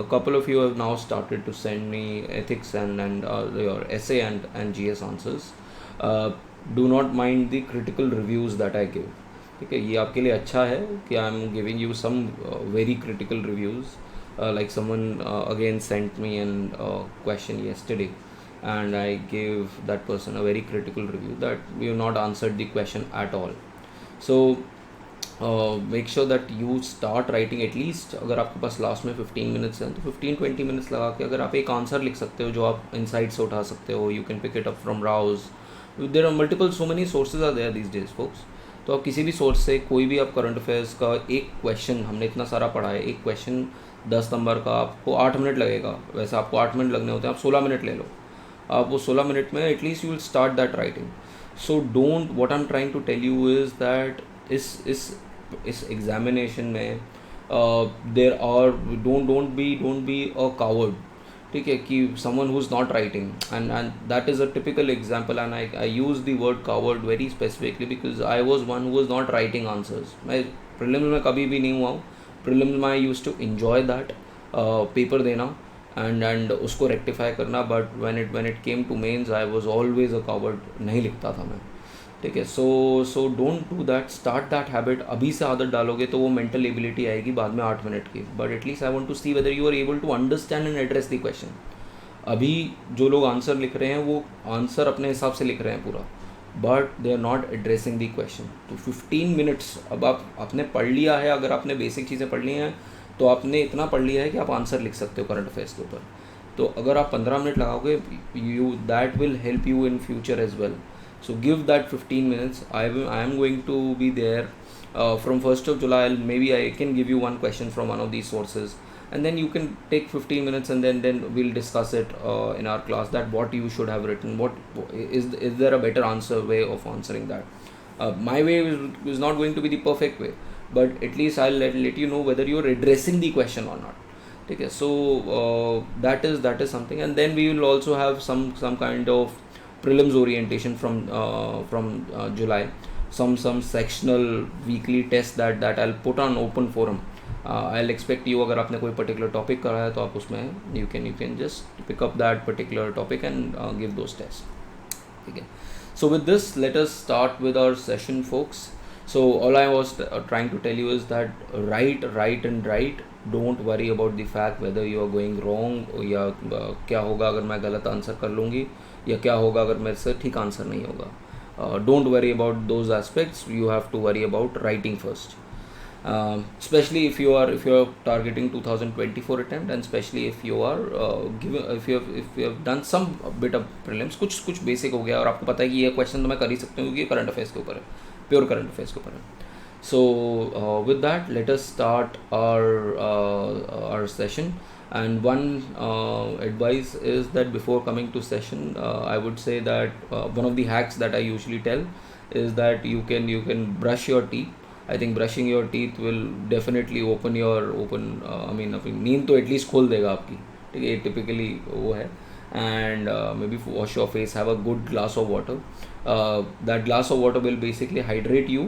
A couple of you have now started to send me ethics and your essay and GS answers. uh, do not mind the critical reviews that I give. ठीक है, ये आपके लिए अच्छा है कि I am giving you some very critical reviews. Like someone again sent me an question yesterday, and I gave that person a very critical review that we have not answered the question at all. So make sure that you start writing at least. अगर आपके पास last में 15 minutes हैं तो 15-20 minutes लगा के अगर आप एक आंसर लिख सकते हो जो आप इनसाइट से उठा सकते हो, you can pick it up from Rau's. There are multiple, so many sources are there these days folks. तो आप किसी भी सोर्स से कोई भी आप करंट अफेयर्स का एक क्वेश्चन, हमने इतना सारा पढ़ा है, एक क्वेश्चन 10 नंबर का आपको 8 मिनट लगेगा. वैसे आपको 8 मिनट लगने होते हैं, आप 16 मिनट ले लो. आप वो 16 मिनट में at least you will start that writing. So don't, what I am trying to tell you is that इस एग्जामिनेशन में there are, don't be a coward. ठीक है, कि someone who is not writing, and that is a typical example, and I use the word coward very specifically because I was one who is not writing answers. मैं prelims में कभी भी नहीं हुआ हूँ. प्रीलिम्स में I use to enjoy that paper देना and उसको रेक्टिफाई करना. But when it came to mains I was always a coward. नहीं लिखता था मैं. ठीक है, so don't do that. Start that habit. अभी से आदत डालोगे तो वो मेंटल एबिलिटी आएगी बाद में 8 मिनट की. But at least I want to see whether you are able to understand and address the question. अभी जो लोग आंसर लिख रहे हैं वो आंसर अपने हिसाब से लिख रहे हैं पूरा, but they are not addressing the question. तो 15 मिनट्स, अब आपने पढ़ लिया है, अगर आपने बेसिक चीज़ें पढ़ ली हैं तो आपने इतना पढ़ लिया है कि आप आंसर लिख सकते हो करंट अफेयर्स के ऊपर. तो अगर आप 15 मिनट लगाओगे, you that will help you in future as well. So give that 15 minutes. I am going to be there from 1st of July. Maybe I can give you one question from one of these sources, and then you can take 15 minutes, and then we'll discuss it in our class, that what you should have written. What is there a better way of answering that? My way is not going to be the perfect way, but at least I'll let you know whether you're addressing the question or not. Okay, so that is something, and then we will also have some kind of prelims orientation from July. Some sectional weekly tests that I'll put on open forum. I'll expect you, अगर आपने कोई particular topic करा है तो आप उसमें you can just pick up that particular topic and give those tests. Okay. So with this, let us start with our session, folks. So all I was trying to tell you is that write. Don't worry about the fact whether you are going wrong, या क्या होगा अगर मैं गलत answer कर लूँगी, या क्या होगा अगर मेरे से ठीक आंसर नहीं होगा. Don't worry about those aspects. You have to worry about writing first. Especially if you are targeting 2024 attempt, and especially if you are if you have done some bit of prelims, कुछ basic हो गया और आपको पता है कि ये question तो मैं कर ही सकती हूँ क्योंकि करंट अफेयर्स के ऊपर है, प्योर करंट अफेयर्स के ऊपर है. So with that, let us start our session. And one advice is that before coming to session, I would say that one of the hacks that I usually tell is that you can brush your teeth. I think brushing your teeth will definitely open I mean नींद तो at least खोल देगा आपकी. ठीक है, typically वो है. And maybe wash your face, have a good glass of water. That glass of water will basically hydrate you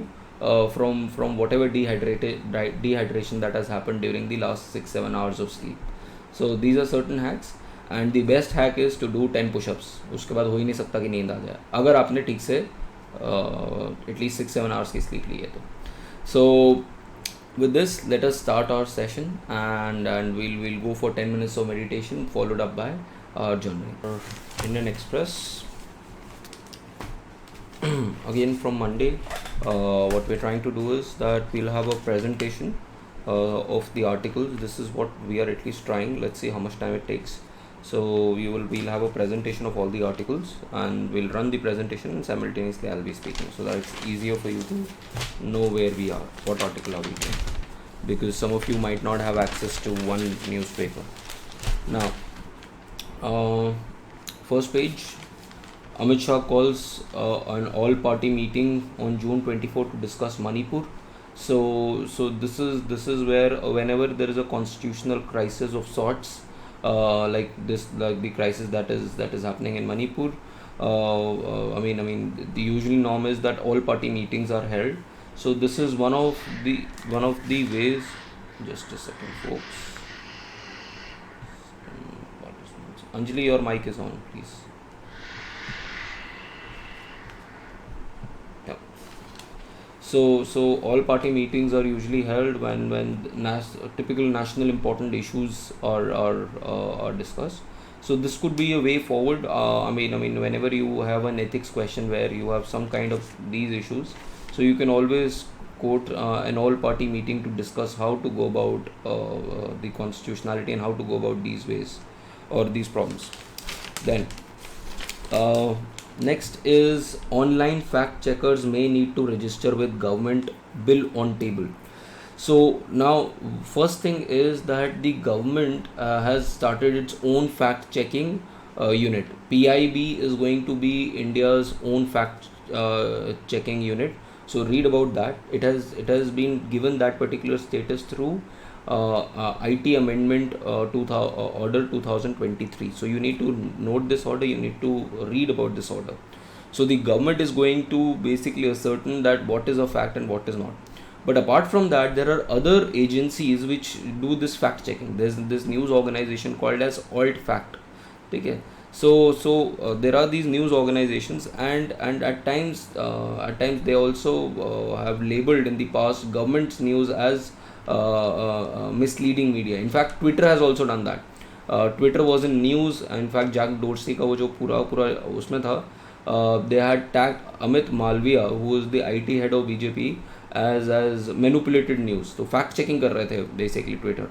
from whatever dehydration that has happened during the last 6-7 hours of sleep. So these are certain hacks, and the best hack is to do 10 push-ups. उसके बाद हो ही नहीं सकता कि नींद आ जाए अगर आपने ठीक से एटलीस्ट 6-7 hours की स्लीप ली है तो. So with this, let us start our session, and we'll go for 10 minutes of meditation followed up by our journal. Indian Express. Again from Monday, what we're trying to do is that we'll have a presentation of the articles. This is what we are at least trying. Let's see how much time it takes. So we'll have a presentation of all the articles, and we'll run the presentation, and simultaneously I'll be speaking, so that it's easier for you to know where we are, what article are we doing, because some of you might not have access to one newspaper. Now, first page, Amit Shah calls an all-party meeting on June 24 to discuss Manipur. So this is where whenever there is a constitutional crisis of sorts, like the crisis that is happening in Manipur, I mean the usual norm is that all-party meetings are held. So this is one of the ways. Just a second, folks. Anjali, your mic is on, please. Yeah. So all party meetings are usually held when typical national important issues are discussed. So this could be a way forward. I mean, whenever you have an ethics question where you have some kind of these issues, so you can always quote an all-party meeting to discuss how to go about the constitutionality and how to go about these ways or these problems. Then uh, next is online fact checkers may need to register with government bill on table. So now first thing is that the government has started its own fact checking unit. PIB is going to be India's own fact checking unit. So read about that. It has been given that particular status through IT Amendment Order 2023. So you need to note this order. You need to read about this order. So the government is going to basically ascertain that what is a fact and what is not. But apart from that, there are other agencies which do this fact checking. There's this news organization called as Alt Fact. Okay. So there are these news organizations, and at times they also have labeled in the past government's news as misleading media. In fact, Twitter has also done that. Twitter was in news. In fact, Jack Dorsey का वो जो पूरा उसमें था, they had tagged Amit Malviya, who is the IT head of BJP, as manipulated news. तो fact checking कर रहे थे basically Twitter.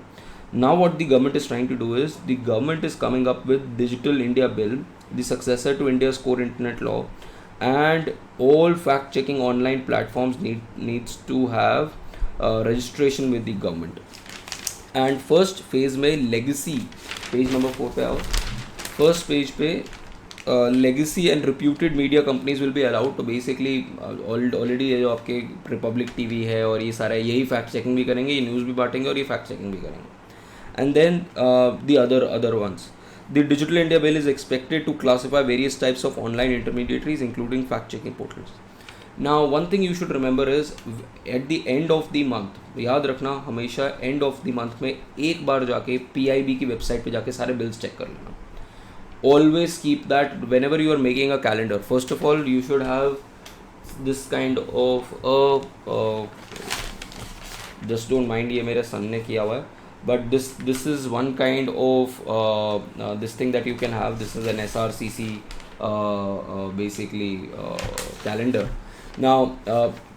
Now what the government is trying to do is the government is coming up with Digital India Bill, the successor to India's core internet law, and all fact checking online platforms needs to have registration with the government. And first phase में legacy, page number 4 पे आओ. First page पे legacy and reputed media companies will be allowed to basically already ये जो आपके Republic TV है और ये सारा यही fact checking भी करेंगे, ये news भी बांटेंगे और ये fact checking भी करेंगे. And then the other ones. The Digital India Bill is expected to classify various types of online intermediaries, including fact-checking portals. Now, one thing you should remember is at the end of the month, याद रखना हमेशा end of the month में एक बार जाके PIB की website पे जाके सारे bills check कर लेना. Always keep that whenever you are making a calendar. First of all, you should have this kind of just don't mind, ये मेरे son ने किया हुआ है. But this is one kind of this thing that you can have. This is an SRCC basically calendar. Now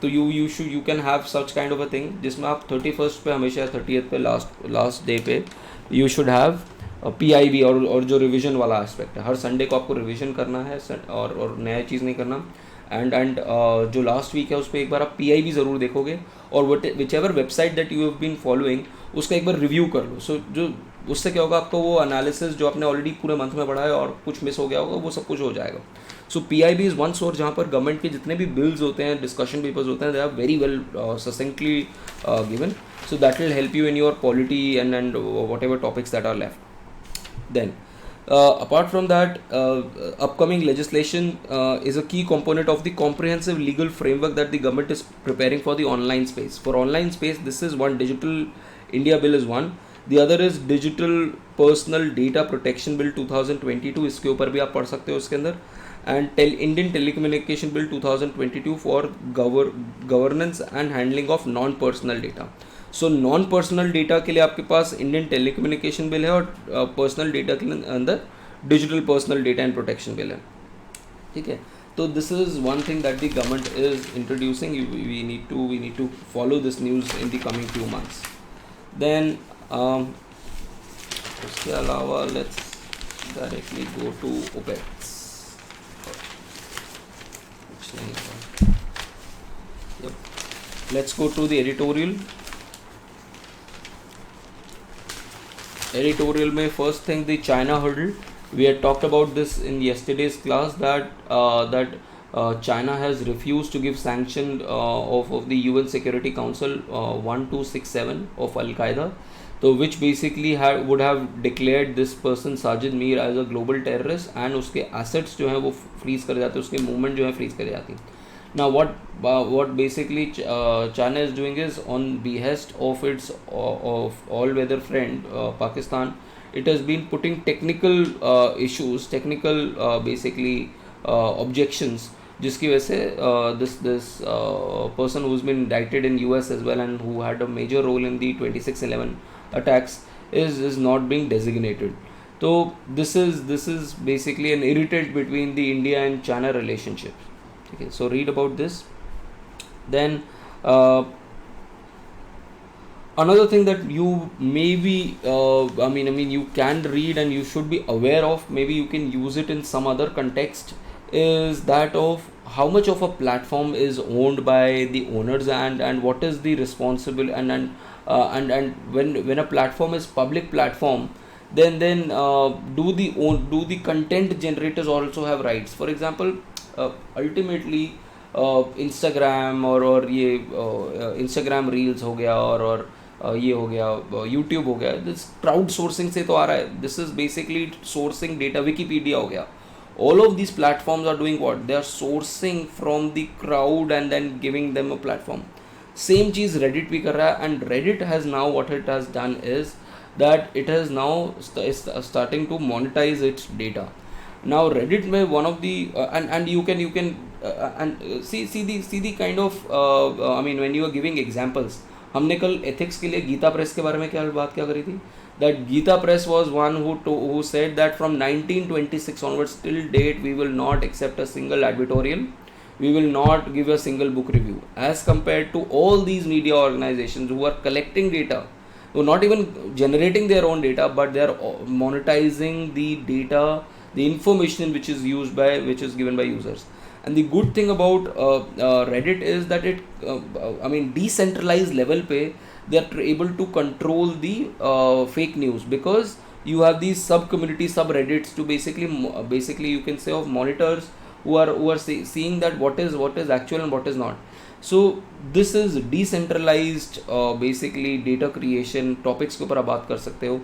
तो you can have such kind of a thing जिसमें आप 31st पे हमेशा 30th पे last day पे you should have PIB और जो revision वाला एस्पेक्ट है, हर संडे को आपको रिविजन करना है और नया चीज़ नहीं करना. एंड जो लास्ट वीक है उस पर एक बार आप PIB ज़रूर देखोगे और whichever website that you have been following उसका एक बार रिव्यू कर लो. सो जो उससे क्या होगा, आपको वो एनालिसिस जो आपने ऑलरेडी पूरे मंथ में पढ़ा है और कुछ मिस हो गया होगा वो सब कुछ हो जाएगा. सो PIB इज़ वन सोर्स जहाँ पर गवर्नमेंट के जितने भी बिल्स होते हैं, डिस्कशन पेपर्स होते हैं, they are very well succinctly given. So that will help you in your polity and whatever topics that are left. Then apart from that, upcoming legislation is a key component of the comprehensive legal framework that the government is preparing for the online space. For online space, this is one. Digital India Bill is one. The other is Digital Personal Data Protection Bill 2022. इसके ऊपर भी आप पढ़ सकते हो उसके अंदर. And Indian Telecommunication Bill 2022 for governance and handling of non-personal data. So non personal data के लिए आपके पास इंडियन टेलीकम्युनिकेशन बिल है और पर्सनल डेटा के अंदर digital personal data and protection bill है. ठीक है, तो this is one thing that the government is introducing. We need to follow this news in the coming few months. Then उसके अलावा let's directly go to op-eds. Let's go to the editorial. Editorial में first thing the China hurdle. We had talked about this in yesterday's class that China has refused to give sanction of the UN Security Council 1267 of Al Qaeda, so which basically would have declared this person Sajid Mir as a global terrorist and उसके assets जो हैं वो freeze कर जाते, उसके movement जो है freeze कर जाती. Now what basically China is doing is on behest of its of all-weather friend Pakistan it has been putting technical issues, technical basically objections, जिसकी वजह से this person who's been indicted in US as well and who had a major role in the 26/11 attacks is not being designated. So this is basically an irritant between the India and China relationship. Okay, so read about this. Then another thing that you maybe I mean you can read and you should be aware of, maybe you can use it in some other context, is that of how much of a platform is owned by the owners, and what is the responsible, and when a platform is public platform, then do the content generators also have rights? For example, ultimately Instagram और ये Instagram reels हो गया और ये हो गया YouTube हो गया, दिस क्राउड सोर्सिंग से तो आ रहा है. This is basically sourcing data. Wikipedia हो गया. All of these platforms are doing what? They are sourcing from the crowd and then giving them a platform. Same cheese Reddit भी कर रहा है, and Reddit has now, what it has done is that it has now starting to monetize its data. Now Reddit में one of the and you can see the kind of I mean when you are giving examples. हमने कल ethics के लिए Gita press के बारे में क्या करी थी? That Gita Press was one who said that from 1926 onwards till date we will not accept a single advertorial, we will not give a single book review, as compared to all these media organizations who are collecting data, who are not even generating their own data, but they are monetizing the data, the information which is given by users. And the good thing about Reddit is that it I mean decentralized level pe they are able to control the fake news, because you have these sub community subreddits to basically you can say of monitors who are seeing that what is actual and what is not. So this is decentralized basically data creation topics के ऊपर आप बात कर सकते हो,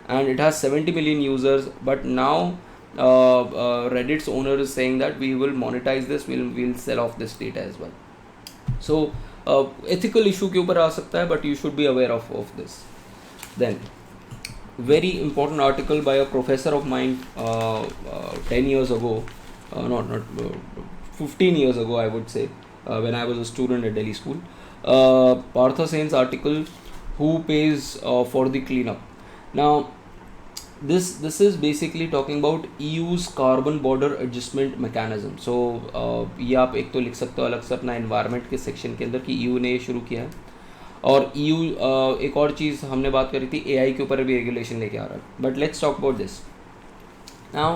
and it has 70 million users. But now Reddit's owner is saying that we will monetize this, we'll sell off this data as well. So ethical issue के ऊपर आ सकता है, but you should be aware of this. Then very important article by a professor of mine 10 years ago, not 15 years ago I would say, when I was a student at Delhi school. Partha Sen's article, who pays for the cleanup. Now this is basically talking about EU's carbon border adjustment mechanism. So ये आप एक तो लिख सकते हो अलग से अपना environment के section के अंदर कि EU ने ये शुरू किया है, और EU एक और चीज़ हमने बात करी थी, AI के ऊपर भी रेगुलेशन लेके आ रहा है. But let's talk about this now.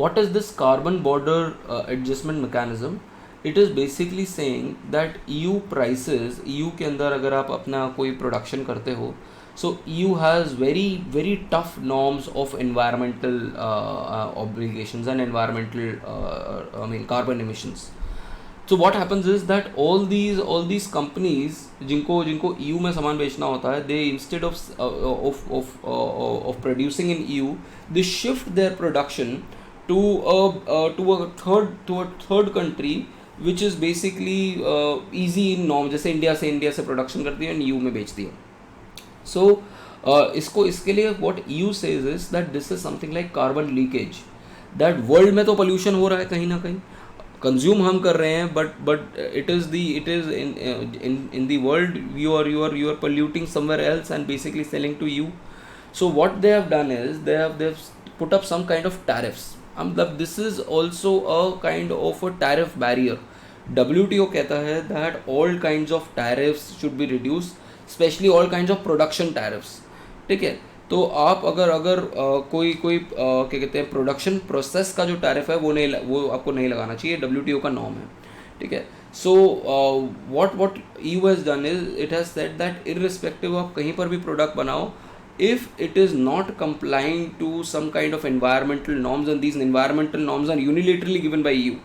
What is this carbon border adjustment mechanism? It is basically saying that EU prices, EU के अंदर अगर आप अपना कोई production करते हो, so EU has very tough norms of environmental obligations and environmental I mean carbon emissions. So what happens is that all these companies जिनको EU में सामान बेचना होता है, they instead of producing in EU, they shift their production to a third country which is basically easy in norm. जैसे India से production करती है और EU में बेचती है. So इसके लिए what EU says is that this is something like carbon leakage. That world में तो pollution हो रहा है कहीं ना कहीं, consume हम कर रहे हैं, but it is in the world you are polluting somewhere else and basically selling to you. So what they have done is they've put up some kind of tariffs. This is also a kind of a tariff barrier. WTO कहता है that all kinds of tariffs should be reduced, especially all kinds of production tariffs. ठीक है, तो आप अगर कोई क्या कहते हैं प्रोडक्शन प्रोसेस का जो टैरिफ है वो आपको नहीं लगाना चाहिए, WTO का नॉर्म है. ठीक है. So what EU has done is it has said that irrespective आप कहीं पर भी प्रोडक्ट बनाओ, if it is not complying to some kind of environmental norms, and these environmental norms are unilaterally given by EU,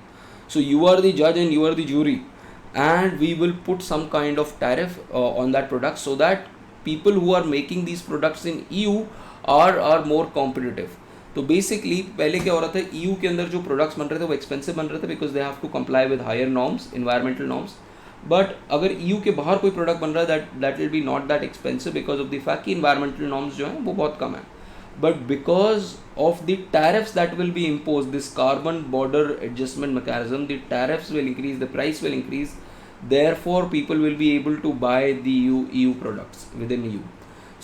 so you are the judge and you are the jury, and we will put some kind of tariff on that product, so that people who are making these products in EU are more competitive. तो basically पहले क्या हो रहा था, EU के अंदर जो products बन रहे थे वो एक्सपेंसिव बन रहे थे because they have to comply with higher norms, environmental norms. But अगर EU के बाहर कोई प्रोडक्ट बन रहा है that will be not that expensive because of the fact कि इन्वायरमेंटल नॉर्म्स जो हैं वो बहुत कम है. But because of the tariffs that will be imposed, this carbon border adjustment mechanism, the tariffs will increase, the price will increase, therefore people will be able to buy the EU products within EU.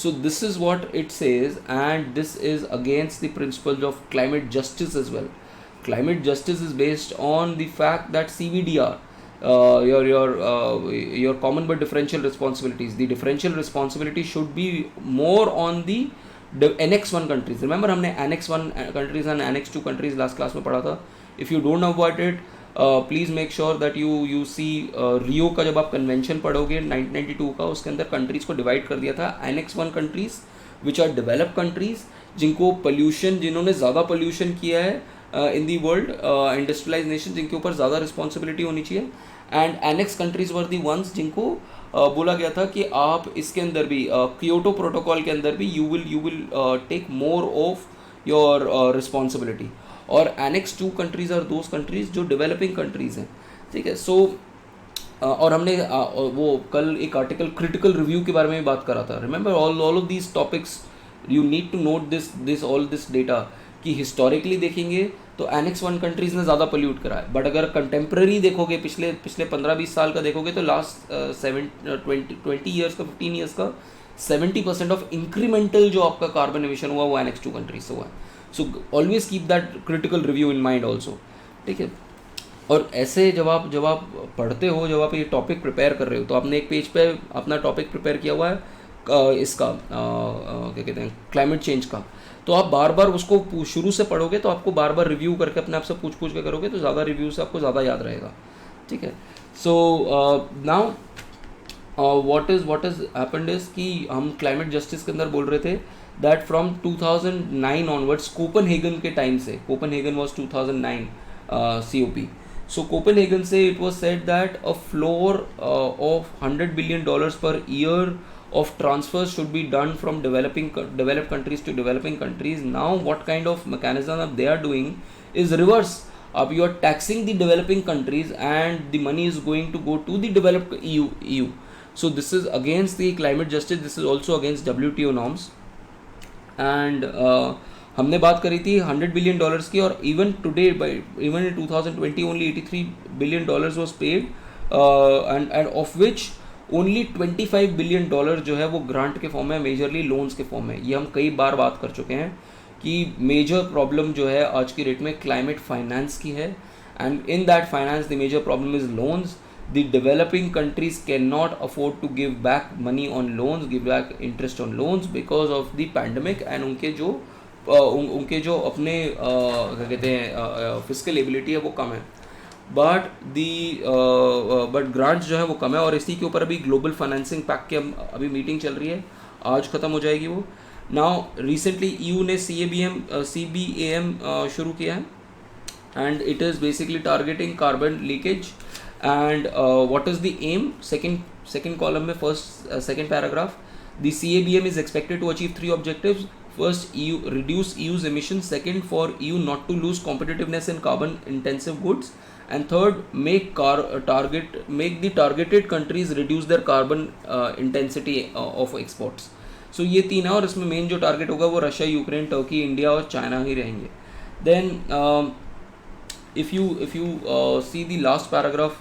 So this is what it says, and this is against the principles of climate justice as well. Climate justice is based on the fact that CBDR, your common but differential responsibilities, the differential responsibility should be more on the Annex 1 countries. Remember हमने Annex 1 countries and Annex 2 countries last class में पढ़ा था. If you don't know about it, please make sure that you see रियो का जब आप convention पढ़ोगे 1992 का, उसके अंदर कंट्रीज़ को डिवाइड कर दिया था. Annex 1 countries which are developed countries, जिनको पोल्यूशन, जिन्होंने ज़्यादा पोल्यूशन किया है इन दी वर्ल्ड, इंडस्ट्रियलाइज नेशन, जिनके ऊपर ज़्यादा रिस्पॉन्सिबिलिटी होनी चाहिए. And annex countries were the ones जिनको बोला गया था कि आप इसके अंदर भी क्योटो प्रोटोकॉल के अंदर भी you will take more of your responsibility. और annex 2 countries are those countries जो डेवलपिंग कंट्रीज़ हैं. ठीक है. सो और हमने वो कल एक आर्टिकल क्रिटिकल रिव्यू के बारे में बात करा था. Remember all of these topics you need to note this all this data कि हिस्टोरिकली देखेंगे तो एनेक्स 1 कंट्रीज़ ने ज़्यादा पोल्यूट करा है. बट अगर कंटेम्प्रेरी देखोगे, पिछले 15-20 साल का देखोगे तो लास्ट 20 ईयर्स का 15 ईयर्स का 70% ऑफ इंक्रीमेंटल जो आपका कार्बन एमिशन हुआ वो एनेक्स 2 कंट्रीज से हुआ है. So always keep that critical review in mind also. ठीक है. और ऐसे जब आप पढ़ते हो, जब आप ये टॉपिक प्रिपेयर कर रहे हो, तो आपने एक पेज पे अपना टॉपिक प्रिपेयर किया हुआ है इसका क्या कहते हैं, क्लाइमेट चेंज का. तो आप बार बार उसको शुरू से पढ़ोगे तो आपको बार बार रिव्यू करके अपने आप से पूछ के करोगे तो ज़्यादा रिव्यू से आपको ज़्यादा याद रहेगा. ठीक है. So now what is happened is कि हम क्लाइमेट जस्टिस के अंदर बोल रहे थे दैट फ्रॉम 2009 ऑनवर्ड्स, कोपेनहेगन के टाइम से, Copenhagen was 2009 COP. So Copenhagen say it was said that a floor of $100 billion per year of transfers should be done from developed countries to developing countries. Now what kind of mechanism they are doing is reverse. You are taxing the developing countries and the money is going to go to the developed EU. So this is against the climate justice. This is also against WTO norms. And हमने बात करी थी $100 billion की, और even today even in 2020 only $83 billion was paid, end of which only $25 billion जो है वो grant के फॉर्म में, मेजरली लोन्स के फॉर्म में. ये हम कई बार बात कर चुके हैं कि मेजर प्रॉब्लम जो है आज की डेट में क्लाइमेट फाइनेंस की है, and in that finance the major problem is loans. The developing countries cannot afford to give back money on loans, give back interest on loans because of the pandemic, and उनके जो अपने क्या कहते हैं fiscal ability है वो कम है. But grants जो है वो कम है. और इसी के ऊपर अभी ग्लोबल फाइनेंसिंग पैक्ट की अभी मीटिंग चल रही है, आज ख़त्म हो जाएगी वो. नाउ रिसेंटली EU ने CBAM शुरू किया है, and it is basically targeting carbon leakage. And what is the aim, second column में second paragraph, the CBAM is expected to achieve 3 objectives. First, EU reduce EU's emissions. Second, for EU not to lose competitiveness in carbon intensive goods. And third, make the targeted countries reduce their carbon intensity of exports. So ये 3 है, और इसमें main जो target होगा वो Russia, Ukraine, Turkey, India और China ही रहेंगे. Then if you see the last paragraph,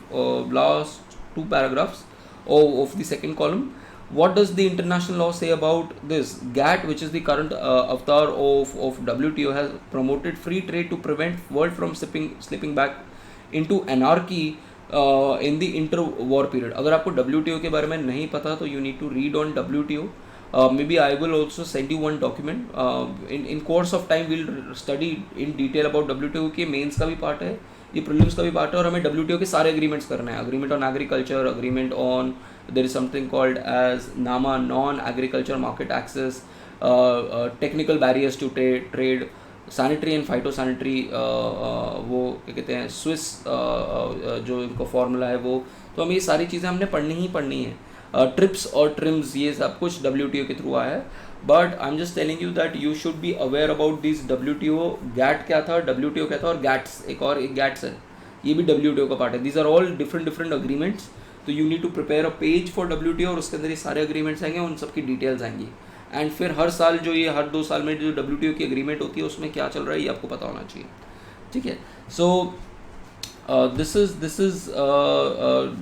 last 2 paragraphs of the second column, what does the international law say about this? GATT, which is the current avatar of WTO, has promoted free trade to prevent world from slipping back into anarchy in the inter-war period. अगर आपको WTO के बारे में नहीं पता तो you need to read on WTO. Maybe I will also send you one document. In course of time we'll study in detail about WTO के mains का भी पार्ट है, ये प्रीलिम्स का भी पार्ट है, और हमें WTO के सारे एग्रीमेंट्स करना है. Agreement on agriculture, agreement on, there is something called as NAMA, non-agriculture market access, technical barriers to trade, sanitary and phytosanitary, वो क्या कहते हैं स्विस जो इनको फॉर्मूला है वो. तो हमें ये सारी चीज़ें हमने पढ़नी है. ट्रिप्स और ट्रिम्स ये सब कुछ WTO के थ्रू आया है. But I am just telling you that you should be aware about this WTO. GATT क्या था, WTO क्या था, और GATS एक GATS है, ये भी WTO का पार्ट है. These are all different agreements तो you need to prepare a page for WTO और उसके अंदर ये सारे अग्रीमेंट्स आएंगे, उन सब की डिटेल्स आएंगी। एंड फिर हर साल जो ये हर 2 साल में जो WTO की एग्रीमेंट होती है उसमें क्या चल रहा है ये आपको पता होना चाहिए, ठीक है। So this is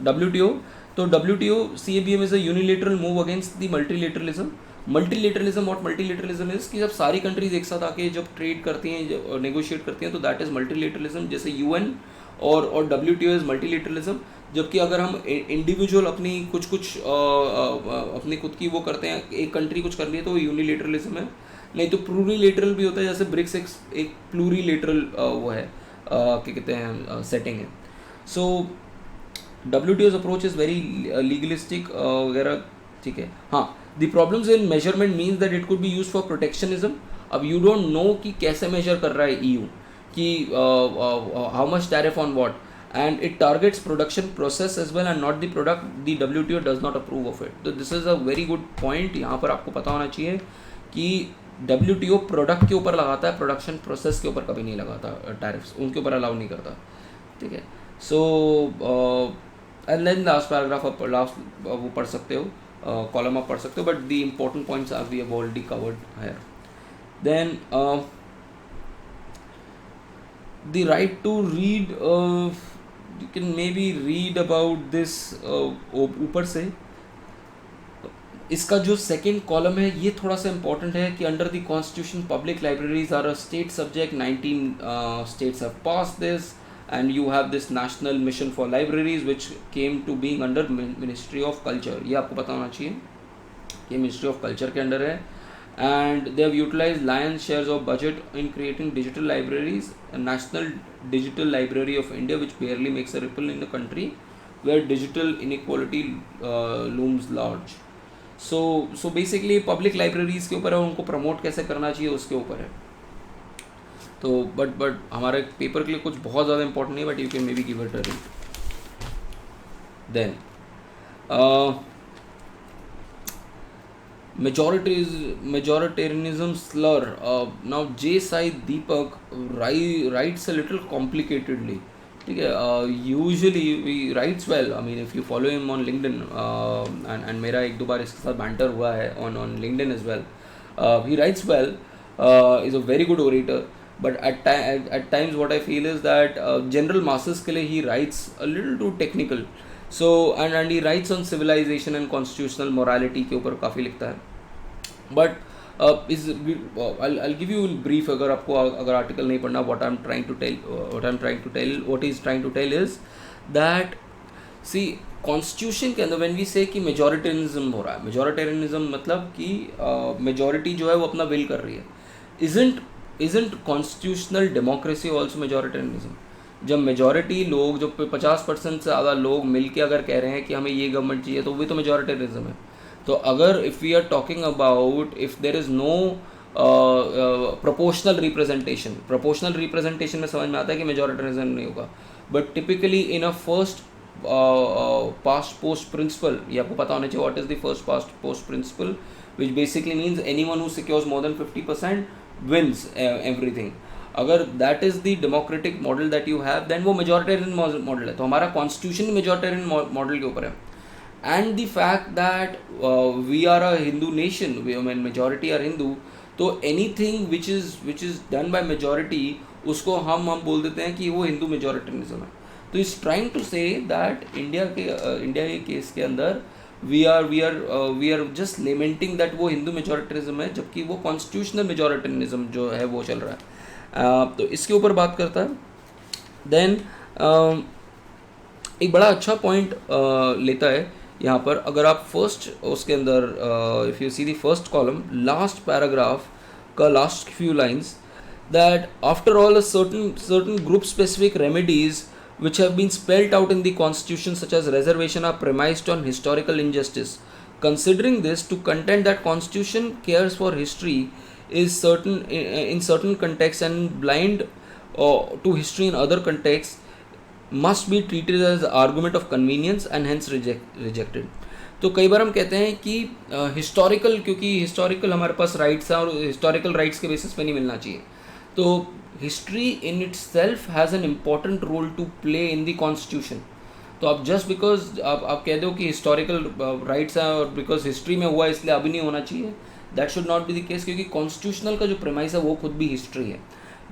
WTO। तो WTO CABM is a unilateral move against the multilateralism. What multilateralism is कि जब सारी कंट्रीज एक साथ आके जब ट्रेड करती हैं, नेगोशिएट करती हैं, तो दैट इज मल्टीलेटरलिज्म। जैसे UN और WTO इज मल्टीलेटरलिज्म। जबकि अगर हम इंडिविजुअल अपनी कुछ अपनी खुद की वो करते हैं, एक कंट्री कुछ कर रही है तो वो यूनिलेटरलिज्म है। नहीं तो प्लूरीलेटरल भी होता है, जैसे ब्रिक्स एक प्लूरीलेटरल वो है, क्या कहते हैं, सेटिंग है। सो WTO's approach is very legalistic वगैरह, ठीक है। हाँ, the problems in measurement means that it could be use for protectionism. अब यू डोंट नो कि कैसे मेजर कर रहा है EU, कि how much tariff on what, and it targets production process as well and not the product. The WTO does not approve of it. तो this is a very good point। यहाँ पर आपको पता होना चाहिए कि WTO प्रोडक्ट के ऊपर लगाता है, प्रोडक्शन प्रोसेस के ऊपर कभी नहीं लगाता टैरिफ्स, उनके ऊपर अलाउ नहीं करता, ठीक है। So and then last paragraph आप लास्ट वो पढ़ सकते हो, कॉलम आप पढ़ सकते हो, but the important points are we have already covered here. Then the right to read, you can maybe read about this ऊपर से। इसका जो सेकेंड कॉलम है ये थोड़ा सा इम्पोर्टेंट है कि under the constitution public libraries are a state subject. 19 states have passed this and you have this national mission for libraries which came to being under Ministry of Culture। ये आपको पता होना चाहिए, ये Ministry of Culture के under है। And they have utilized lion's shares of budget in creating digital libraries, a national digital library of India which barely makes a ripple in the country where digital inequality looms large। So basically public libraries के ऊपर है, उनको promote कैसे करना चाहिए उसके ऊपर है। तो but हमारे पेपर के लिए कुछ बहुत ज़्यादा important नहीं है, but you can maybe give it a read। Then majoritarianism slur। Now J. Sai Deepak writes a little complicatedly, ठीक है। Usually he writes well, I mean if you follow him on LinkedIn, and मेरा एक दो बार इसके साथ banter हुआ है on LinkedIn as well। He writes well, is a very good orator, but at times what I feel is that general masses के लिए he writes a little too technical। So and he writes on civilization and constitutional morality के ऊपर काफ़ी लिखता है। But I'll give you in brief, अगर आपको अगर आर्टिकल नहीं पढ़ना, what he's trying to tell is that see constitution के अंदर when we say कि मेजोरिटेरियनिज्म हो रहा है, मेजोरिटेरियनिज्म मतलब कि मेजोरिटी जो है वो अपना विल कर रही है। isn't constitutional democracy also majoritarianism? जब मेजॉरिटी लोग, जब 50% से ज़्यादा लोग मिलके अगर कह रहे हैं कि हमें ये गवर्नमेंट चाहिए, तो वो भी तो मेजॉरिटेरियनिज्म है। तो अगर if we are talking about if there is no proportional representation में समझ में आता है कि मेजॉरिटेरियनिज्म नहीं होगा। But typically in a first past post principle, ये आपको पता होना चाहिए what is the first past post principle, which basically means anyone who secures more than 50% wins everything. अगर that is the democratic model that you have, then वो majoritarian model है। तो हमारा कॉन्स्टिट्यूशन मेजॉरिटेरियन मॉडल के ऊपर है। And the fact that we are a Hindu nation, majority are Hindu, तो anything which is done by majority उसको हम बोल देते हैं कि वो हिंदू मेजॉरिटेरियनिज्म है। तो is trying to say that India के केस के अंदर we are just lamenting that वो हिंदू मेजॉरिटेरिज्म है, जबकि वो कॉन्स्टिट्यूशनल मेजॉरिटेरिज्म जो है वो चल रहा है। तो इसके ऊपर बात करता है। देन एक बड़ा अच्छा पॉइंट लेता है यहाँ पर। अगर आप फर्स्ट उसके अंदर if you see the first column, last paragraph का last few lines, that after all a certain group specific remedies which have been spelled out in the constitution such as reservation are premised on historical injustice. Considering this, to contend that constitution cares for history is certain in certain contexts and blind to history in other contexts must be treated as argument of convenience and hence rejected। तो कई बार हम कहते हैं कि historical, क्योंकि historical हमारे पास rights हैं और हिस्टोरिकल राइट्स के बेसिस पे नहीं मिलना चाहिए। तो history in itself has an important role to play in the constitution. तो आप जस्ट बिकॉज आप कह दो कि हिस्टोरिकल राइट्स हैं और बिकॉज हिस्ट्री में हुआ इसलिए अभी नहीं होना चाहिए, that should not be the case, क्योंकि कॉन्स्टिट्यूशनल का जो प्रेमाइस है वो खुद भी हिस्ट्री है।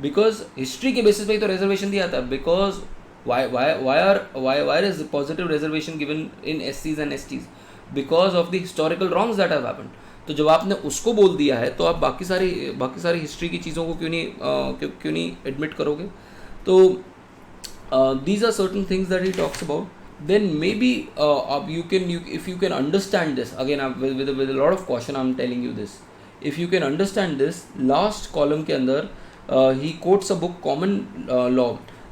बिकॉज हिस्ट्री के बेसिस पे ही तो रिजर्वेशन दिया था, because why is positive reservation given in SCs and STs? Because of the historical wrongs that have happened. तो जब आपने उसको बोल दिया है तो आप बाकी सारी हिस्ट्री की चीज़ों को क्यों नहीं एडमिट करोगे? तो these are certain things that he talks about. Then maybe if you can understand this again, with a lot of caution I'm telling you this, if you can understand this, last column के अंदर he quotes a book, Common Law.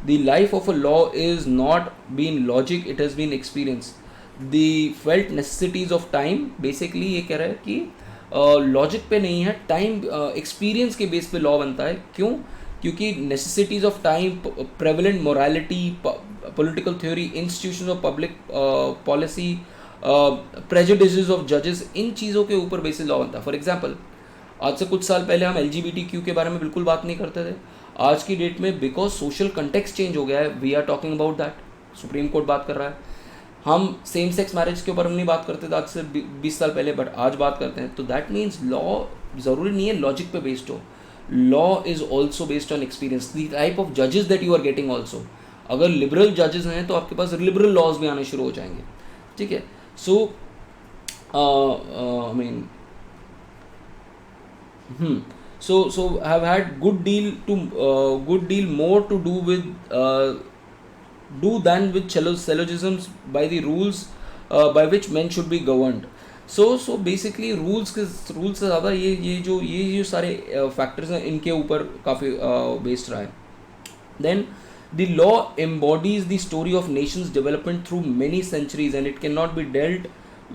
The life of a law is not been logic, it has been experience. The felt necessities of time, basically ये कह रहा है कि logic पे नहीं है, टाइम एक्सपीरियंस के बेस पे लॉ बनता है। क्यों? क्योंकि necessities of time, prevalent morality, political theory, institutions of public policy, prejudices of जजेस, इन चीज़ों के ऊपर बेसिस लॉ बनता है। फॉर एग्जांपल, आज से कुछ साल पहले हम LGBTQ के बारे में बिल्कुल बात नहीं करते थे। आज की डेट में बिकॉज सोशल कंटेक्स्ट चेंज हो गया है, we are talking about that, Supreme Court बात कर रहा है। हम सेम सेक्स मैरिज के ऊपर हम नहीं बात करते थे आज से 20 साल पहले, बट आज बात करते हैं। तो दैट मीन्स लॉ ज़रूरी नहीं है लॉजिक पे बेस्ड हो, law is also based on experience, the type of जजेस that you are getting also. अगर लिबरल जजेस हैं तो आपके पास लिबरल लॉज भी आने शुरू हो जाएंगे, ठीक है। So I mean so have had good deal more to do than with syllogisms by the rules by which men should be governed. So basically rules से ज़्यादा ये जो सारे फैक्टर्स हैं इनके ऊपर काफ़ी बेस्ड रहा है। Then the law embodies the story of nations' development through many centuries, and it cannot be dealt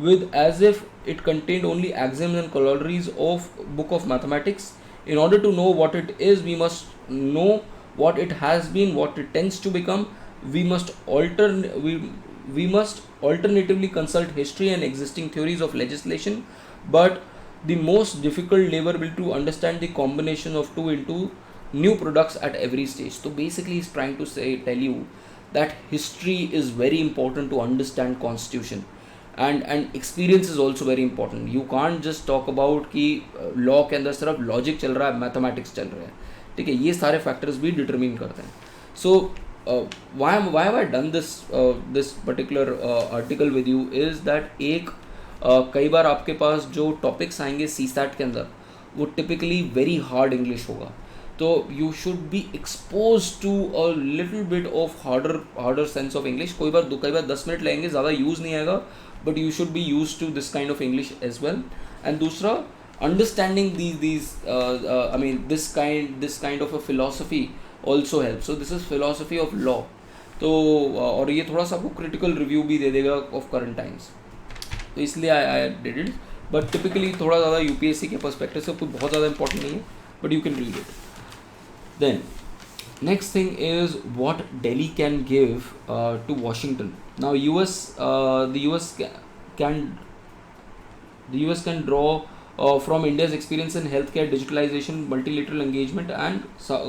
with as if it contained only axioms and corollaries of book of mathematics. In order to know what it is, we must know what it has been, what it tends to become. We must alternatively consult history and existing theories of legislation, but the most difficult labor will to understand the combination of two into new products at every stage. So basically he's trying to tell you that history is very important to understand constitution, and experience is also very important. You can't just talk about कि law के अंदर सिर्फ logic चल रहा है, mathematics चल रहा है, ठीक है, ये सारे factors भी determine करते हैं। So why have I done this particular article with you is that एक कई बार आपके पास जो topics आएंगे CSAT के अंदर वो typically very hard English होगा, तो you should be exposed to a little bit of harder sense of English। कई बार 10 मिनट लगेंगे, ज़्यादा यूज़ नहीं आएगा, but you should be used to this kind of English as well। and दूसरा, understanding these I mean this kind of a philosophy also helps। so this is philosophy of law। तो और ये थोड़ा सा आपको critical review भी दे देगा of current times, तो इसलिए I did it। but typically थोड़ा ज़्यादा UPSC के perspective से कोई बहुत ज़्यादा important नहीं है, but you can read it। Then next thing is what Delhi can give to Washington। now the US can draw from India's experience in healthcare, digitalization, multilateral engagement and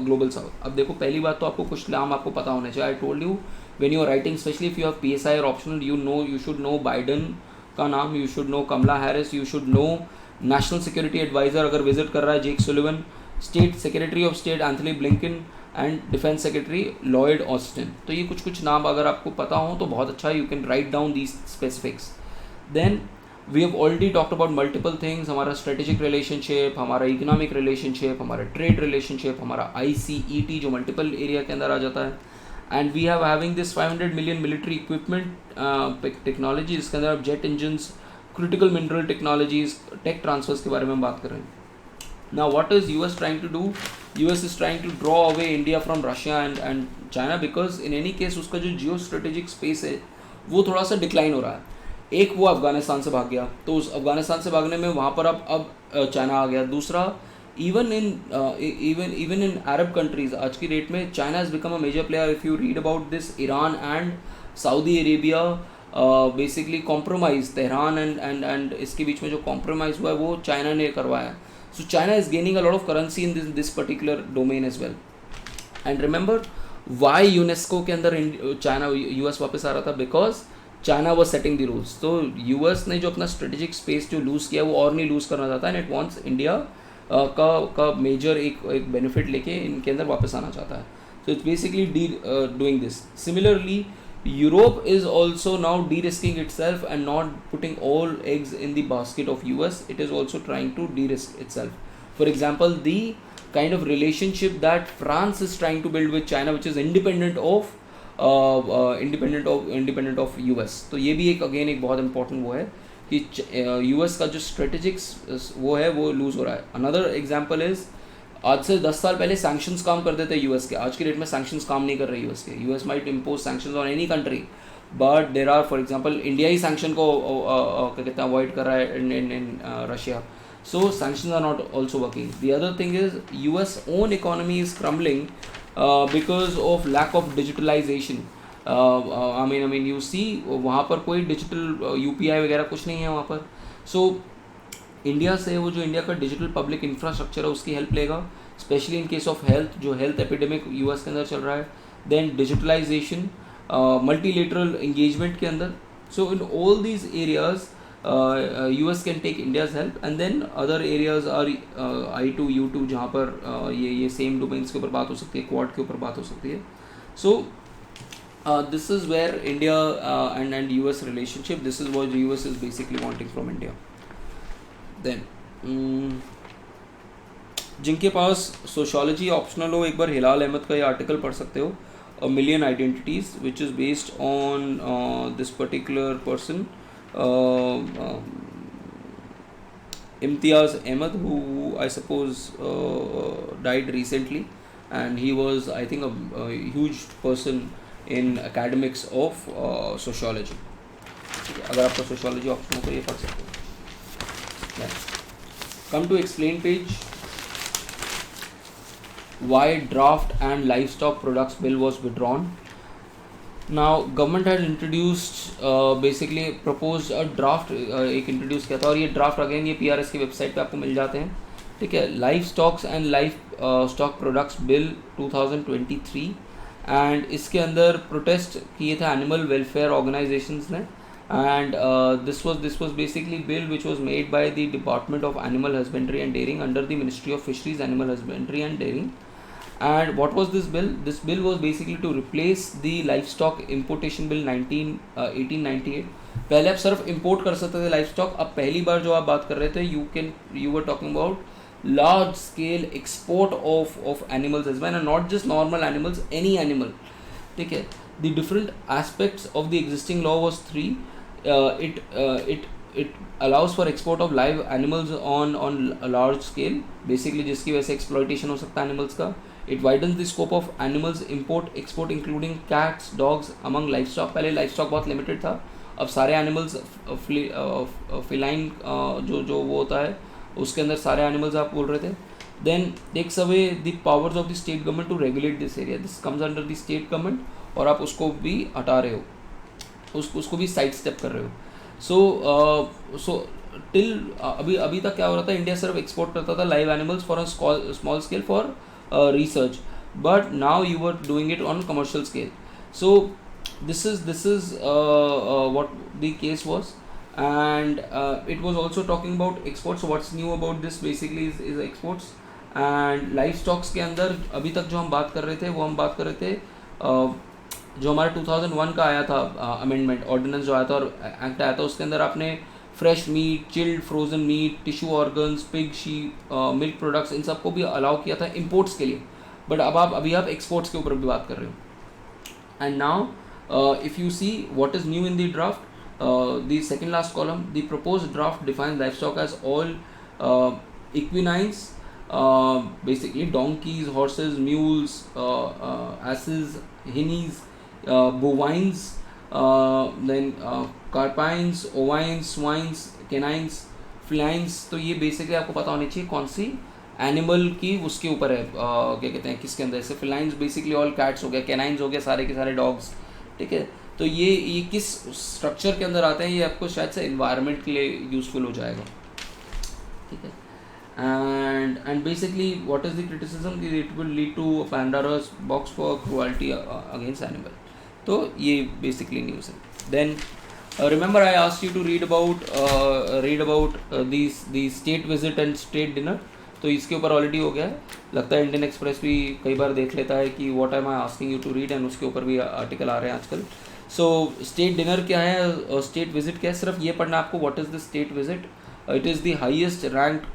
global south। अब देखो, पहली बात तो आपको कुछ नाम आपको पता होने चाहिए। I told you when you are writing, especially if you have PSI or optional, you should know Biden का नाम, you should know Kamala Harris, you should know national security advisor अगर visit कर रहा है Jake Sullivan, state secretary of state Anthony Blinken and defence secretary Lloyd Austin. तो ये कुछ नाम अगर आपको पता हो तो बहुत अच्छा है, you can write down these specifics. Then we have already talked about multiple things, हमारा स्ट्रेटेजिक रिलेशनशिप, हमारा इकोनॉमिक रिलेशनशिप, हमारा ट्रेड रिलेशनशिप, हमारा ICET जो मल्टीपल एरिया के अंदर आ जाता है, and we have having this 500 million military equipment technology, इसके अंदर jet engines, critical mineral technologies, tech transfers के बारे में हम बात कर रहे हैं। Now what is US trying to do? US is trying to draw away India from Russia and China, because in any case उसका जो जियो स्ट्रेटेजिक स्पेस है वो थोड़ा सा डिक्लाइन हो रहा है। एक वो अफ़गानिस्तान से भाग गया, तो उस अफ़गानिस्तान से भागने में वहाँ पर अब चाइना आ गया। दूसरा, इवन इन अरब कंट्रीज़ आज की डेट में China has become a major player. If you read about this, Iran and Saudi Arabia basically compromise, Tehran and इसके बीच में जो कॉम्प्रोमाइज़ हुआ है वो चाइना ने करवाया। So China is gaining a lot of currency in this particular domain as well। And remember, why UNESCO के अंदर चाइना यूएस वापस आ रहा था? Because China was setting the rules. तो यूएस ने जो अपना स्ट्रेटेजिक स्पेस जो लूज़ किया वो और नहीं लूज़ करना चाहता, एंड इट वांट्स इंडिया का मेजर एक बेनिफिट लेके इनके अंदर वापस आना चाहता है. So it's basically doing this. Similarly Europe is also now de-risking itself and not putting all eggs in the basket of US. It is also trying to de-risk itself. For example, the kind of relationship that France is trying to build with China, which is independent of US. तो ये भी एक again एक बहुत important वो है कि US का जो strategic वो है वो lose हो रहा है. Another example is आज से 10 साल पहले सैंक्शंस काम कर देते यूएस के. आज की डेट में सैंक्शंस काम नहीं कर रहे यूएस के. US might impose sanctions on any country, but there are, for example India ही सैंक्शन को क्या कहते हैं अवॉइड कर रहा है in Russia. So sanctions are not also working. The other thing is US own economy is crumbling because of lack of digitalisation. I mean you see वहाँ पर कोई डिजिटल यूपीआई वगैरह कुछ नहीं है वहाँ पर. सो इंडिया से वो जो इंडिया का डिजिटल पब्लिक इंफ्रास्ट्रक्चर है उसकी हेल्प लेगा, specially in case of health, जो हेल्थ एपिडेमिक यूएस के अंदर चल रहा है. देन डिजिटलाइजेशन, मल्टीलेटरल इंगेजमेंट के अंदर. So in all these areas US can take India's help. And then other areas are I2 U2 जहाँ पर ये सेम डोमेन्स के ऊपर बात हो सकती है, क्वाड के ऊपर बात हो सकती है. So this is where India and US relationship, this is what US is basically wanting from India. Then जिनके पास सोशोलॉजी ऑप्शनल हो, एक बार हिलाल अहमद का ये आर्टिकल पढ़ सकते हो, a million identities, which is based on this particular person Imtiaz Ahmed, who I suppose died recently, and he was, I think, a huge person in academics of sociology. अगर आपका सोशोलॉजी ऑप्शन हो तो ये पढ़ सकते हो. Come to explain page. Why draft and livestock products bill was withdrawn. Now government had introduced basically proposed a draft, एक introduce किया था, और ये draft again ये PRS की website पे आपको मिल जाते हैं. ठीक है. Life stocks and life stock products bill 2023, and इसके अंदर प्रोटेस्ट किए थे एनिमल वेलफेयर ऑर्गेनाइजेशंस ने. And this was basically bill which was made by the Department of Animal Husbandry and Dairying under the Ministry of Fisheries, Animal Husbandry and Dairying. And what was this bill? This bill was basically to replace the livestock importation bill 1898. पहले आप सिर्फ import कर सकते थे livestock. अब पहली बार जो आप बात कर रहे थे, you were talking about large scale export of animals as well, and not just normal animals, any animal. ठीक है. The different aspects of the existing law was three. It allows for export of live animals on a large scale, basically जिसकी वजह से exploitation हो सकता है animals का. It widens the scope of animals import export including cats, dogs among livestock. पहले livestock बहुत limited था, अब सारे animals feline जो वो होता है उसके अंदर सारे animals आप बोल रहे थे. Then takes away the powers of the state government to regulate this area. This comes under the state government, और आप उसको भी हटा रहे हो, उसको भी साइड स्टेप कर रहे हो. सो टिल अभी तक क्या हो रहा था, इंडिया सिर्फ एक्सपोर्ट करता था live animals for a small scale for research, but now you are doing it on commercial scale. So this is what the case was, and it was also talking about exports. What's new about this basically is exports. And live stocks के अंदर अभी तक जो हम बात कर रहे थे वो हम बात कर रहे थे जो हमारा 2001 का आया था अमेंडमेंट ऑर्डिनेंस जो आया था और एक्ट आया था, उसके अंदर आपने fresh meat, chilled frozen meat, tissue organs, pig, sheep, milk products, इन सबको भी अलाउ किया था इंपोर्ट्स के लिए. बट अब अभी आप एक्सपोर्ट्स के ऊपर भी बात कर रहे हो. And now if you see what is new in the draft, the second last column, the proposed draft defines livestock as all equines, basically donkeys, horses, mules, asses, hinnies, bovines, then carpines, ovines, swines, canines, felines. तो ये basically आपको पता होनी चाहिए कौन सी animal की उसके ऊपर है, क्या कहते हैं किसके अंदर. जैसे felines बेसिकली ऑल कैट्स हो गया, canines हो गया सारे के सारे डॉग्स. ठीक है. तो ये किस स्ट्रक्चर के अंदर आते हैं, ये आपको शायद से एनवायरनमेंट के लिए यूज़फुल हो जाएगा. ठीक है. and basically what is the criticism, it will lead to Pandora's box for cruelty against animal. तो ये basically news है. Then remember I asked you to read about these state visit and state dinner. तो इसके ऊपर already हो गया है. लगता है इंडियन एक्सप्रेस भी कई बार देख लेता है कि what am I asking you to read, and उसके ऊपर भी आर्टिकल आ रहे हैं आजकल. सो स्टेट डिनर क्या है और स्टेट विजिट क्या है, सिर्फ ये पढ़ना आपको. What is the state visit? It is the highest ranked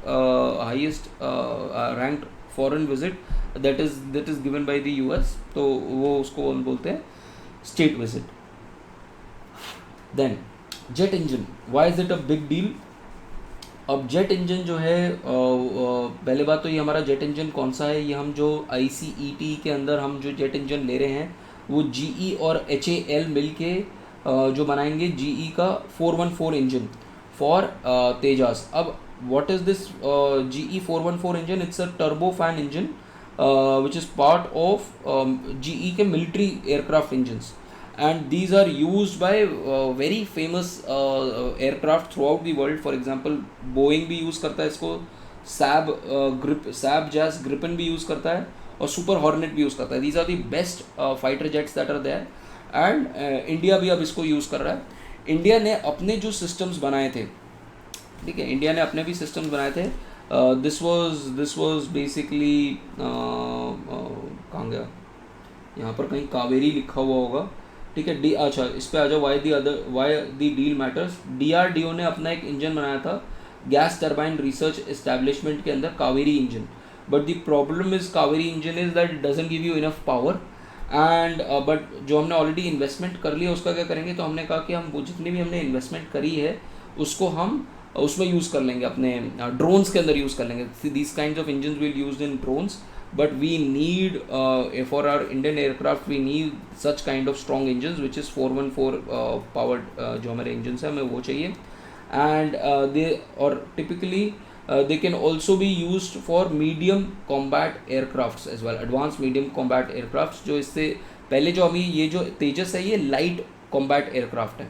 foreign visit that is given by the US. तो वो उसको बोलते हैं state visit. Then jet engine, why is it a big deal? अब जेट इंजन जो है पहले बात तो ये हमारा जेट इंजन कौन सा है, ये हम जो ICET के अंदर हम जो जेट इंजन ले रहे हैं वो GE और HAL मिल के जो बनाएंगे GE का 414 इंजन for Tejas. अब what is this GE 414 engine? It's a turbofan engine which is part of GE के military aircraft engines, and these are used by very famous aircraft throughout the world. For example, Boeing भी use करता है इसको, Saab Jazz Gripen भी use करता है और Super Hornet भी use करता है. These are the best fighter jets that are there, and India भी अब इसको use कर रहा है. इंडिया ने अपने जो सिस्टम्स बनाए थे, ठीक है, इंडिया ने अपने भी सिस्टम्स बनाए थे. दिस वाज बेसिकली कहाँ गया, यहाँ पर कहीं कावेरी लिखा हुआ होगा, ठीक है. अच्छा इस पे आ जाओ. Why the deal matters. DRDO ने अपना एक इंजन बनाया था गैस टर्बाइन रिसर्च एस्टेब्लिशमेंट के अंदर, Kaveri engine. But the problem is Kaveri engine is that it doesn't give you enough power. And but जो हमने ऑलरेडी इन्वेस्टमेंट कर लिया उसका क्या करेंगे, तो हमने कहा कि हम वो जितनी भी हमने इन्वेस्टमेंट करी है उसको हम उसमें यूज़ कर लेंगे, अपने ड्रोन्स के अंदर यूज़ कर लेंगे. These kinds of engine will use in drones, but we need for our Indian aircraft we need such kind of strong engine which is 414 powered जो हमारे इंजन है हमें वो चाहिए. एंड दे और typically they can also be used for medium combat aircrafts as well, advanced medium combat aircrafts. जो इससे पहले जो हमें ये जो तेजस है ये लाइट कॉम्बैट एयरक्राफ्ट है,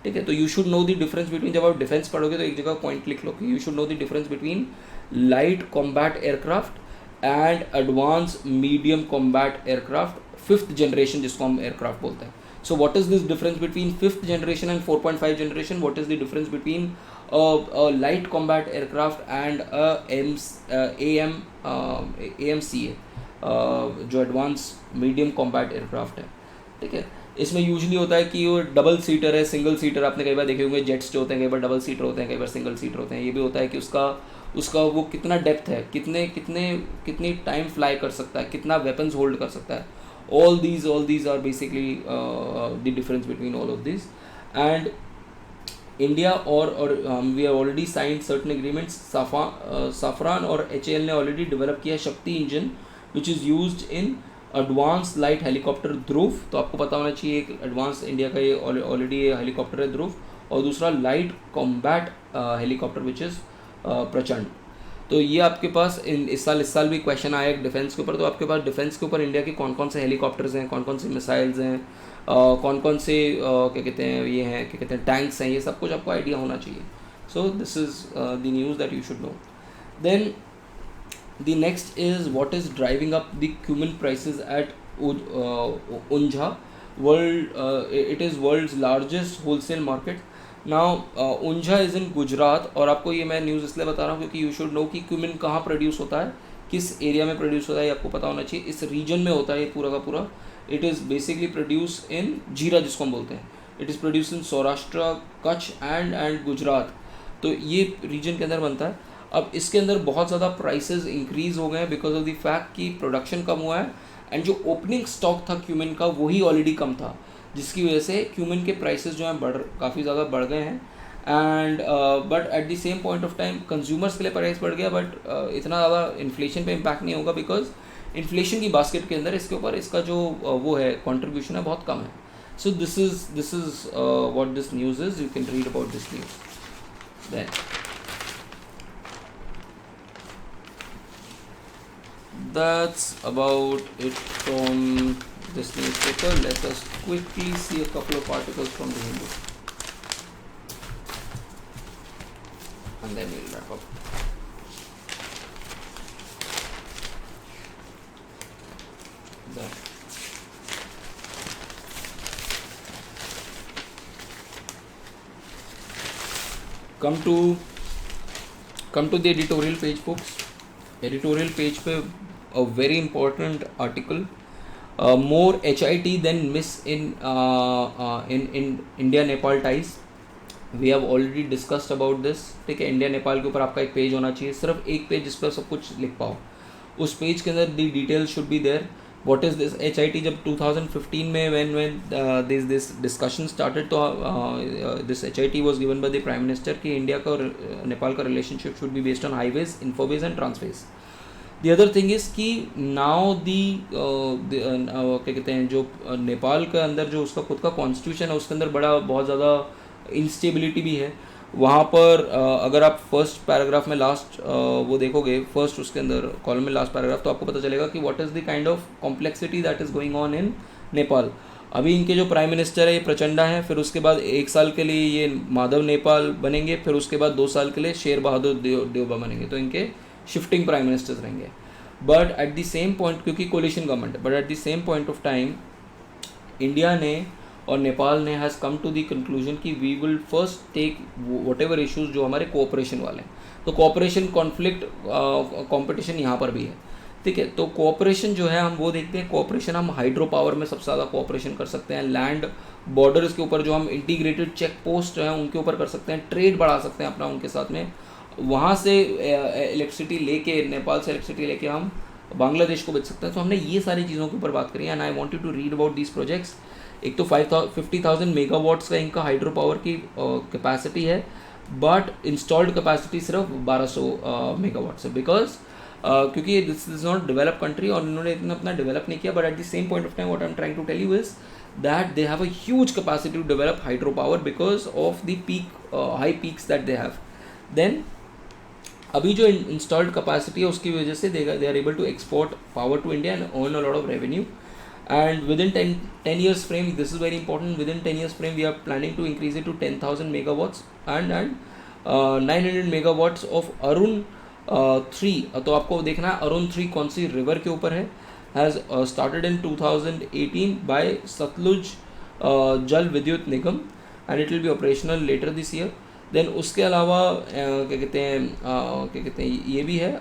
ठीक है. तो you should know the difference between, जब आप डिफेंस पढ़ोगे तो एक जगह पॉइंट लिख लो कि you should know the difference between light combat aircraft and advance medium combat aircraft, 5th generation जिसको हम एयरक्राफ्ट बोलते हैं. So what is this difference between 5th generation and 4.5 generation? What is the difference between a light combat aircraft and AMCA जो advance medium combat aircraft है, ठीक है. इसमें usually होता है कि वो डबल सीटर है, सिंगल सीटर. आपने कई बार देखे होंगे जेट्स जो होते हैं कई बार डबल सीटर होते हैं, कई बार सिंगल सीटर होते हैं. ये भी होता है कि उसका वो कितना डेप्थ है, कितनी टाइम फ्लाई कर सकता है, कितना वेपन्स होल्ड कर सकता है. all these are basically the difference between all of these. And India or we have already signed certain agreements. Safran और HAL ने already develop किया शक्ति engine which is used in advanced light helicopter ध्रुव. तो आपको पता होना चाहिए एक एडवांस इंडिया का ये ऑलरेडी हेलीकॉप्टर है ध्रुव, और दूसरा light combat helicopter which is प्रचंड. तो ये आपके पास इस साल भी क्वेश्चन आया डिफेंस के ऊपर. तो आपके पास डिफेंस के ऊपर इंडिया के कौन कौन से हेलीकॉप्टर्स हैं, कौन कौन से मिसाइल्स हैं, कौन कौन से क्या कहते हैं ये हैं, क्या कहते हैं टैंक्स हैं, ये सब कुछ आपको आइडिया होना चाहिए. So this is the news that you should know. Then the next is what is driving up the cumin prices at Unjha. It is world's largest wholesale market. Now Unjha is in Gujarat. और आपको ये मैं news इसलिए बता रहा हूँ क्योंकि you should no कि क्यूमिन कहाँ प्रोड्यूस होता है, किस एरिया में प्रोड्यूस होता है, ये आपको पता होना चाहिए. इस रीजन में होता है ये पूरा का पूरा. It is basically produce in जीरा जिसको हम बोलते हैं. It is produce in Saurashtra, Kutch and Gujarat. तो ये रीजन के अंदर बनता है. अब इसके अंदर बहुत ज़्यादा प्राइसेस इंक्रीज़ हो गए हैं बिकॉज ऑफ द फैक्ट कि प्रोडक्शन कम हुआ है, एंड जो ओपनिंग स्टॉक था क्यूमिन का वही ऑलरेडी कम था, जिसकी वजह से क्यूमिन के प्राइसेस जो हैं काफ़ी ज़्यादा बढ़ गए हैं. And but at the same point of time consumers के लिए प्राइस बढ़ गया, बट इतना ज़्यादा इन्फ्लेशन पे इम्पैक्ट नहीं होगा बिकॉज इन्फ्लेशन की बास्केट के अंदर इसके ऊपर इसका जो वो है कंट्रीब्यूशन है बहुत कम है. So this is what this news is. You can read about this news. Then that's about it from this newspaper. Let us quickly see a couple of articles from the Hindu and then we'll wrap up. come to the editorial page, folks. Editorial page पे a very important article, more HIT than miss in India Nepal ties. We have already discussed about this. ठीक है, India Nepal के ऊपर आपका एक page होना चाहिए, सिर्फ एक पेज जिस पर सब कुछ लिख पाओ. उस पेज के अंदर the detail should be there. What is this HIT? जब 2015 में when this discussion started, तो this HIT was given by the Prime Minister कि इंडिया का और नेपाल का relationship should be based on highways, infoways and transways. The other thing is कि now क्या कहते हैं, जो नेपाल के अंदर जो उसका खुद का कॉन्स्टिट्यूशन है उसके अंदर बहुत ज़्यादा इंस्टेबिलिटी भी है. वहाँ पर अगर आप फर्स्ट पैराग्राफ में लास्ट वो देखोगे, फर्स्ट उसके अंदर कॉलम में लास्ट पैराग्राफ, तो आपको पता चलेगा कि what is the kind of complexity that is going on in Nepal. अभी इनके जो प्राइम मिनिस्टर है ये प्रचंडा है, फिर उसके बाद 1 साल के लिए ये माधव नेपाल बनेंगे, फिर उसके बाद 2 साल के लिए शेर बहादुर देवबा बनेंगे. तो इनके शिफ्टिंग प्राइम मिनिस्टर्स रहेंगे. But at the same point, क्योंकि कोलिशन गवर्नमेंट है, but at the same point of time India ने और नेपाल ने has come to the conclusion कि we will first take whatever issues जो हमारे कोऑपरेशन वाले हैं. तो कोऑपरेशन, कॉन्फ्लिक्ट, कंपटीशन यहाँ पर भी है. ठीक है, तो कोऑपरेशन जो है हम वो देखते हैं. कोऑपरेशन हम हाइड्रो पावर में सबसे ज़्यादा कोऑपरेशन कर सकते हैं. लैंड बॉर्डर्स के ऊपर जो हम इंटीग्रेटेड चेक पोस्ट हैं उनके ऊपर कर सकते हैं. ट्रेड बढ़ा सकते हैं अपना उनके साथ में. वहाँ से इलेक्ट्रिसिटी लेके, नेपाल से इलेक्ट्रिसिटी लेके हम बांग्लादेश को बेच सकते हैं. तो हमने ये सारी चीज़ों के ऊपर बात करी है. And I wanted to read about these projects. एक तो 50,000 मेगावाट्स का इनका हाइड्रो पावर की कैपेसिटी है, बट इंस्टॉल्ड कैपेसिटी सिर्फ 1200 मेगावाट्स है. बिकॉज क्योंकि this is not develop country और इन्होंने इतना अपना डेवलप नहीं किया. But at the same point of time what I am trying to tell you is that they have a huge capacity to develop hydro power because of the peak, high peaks that they have. Then अभी जो installed capacity है उसकी वजह से they are able to export power to India and earn a lot of revenue. And within 10 years frame, this is very important, within 10 years frame we are planning to increase it to 10,000 megawatts and 900 megawatts of Arun 3. तो आपको देखना है अरुण 3 कौन सी river के ऊपर है. has started in 2018 by Satluj जल विद्युत निगम and it will be operational later this year. then उसके अलावा क्या कहते हैं ये भी है,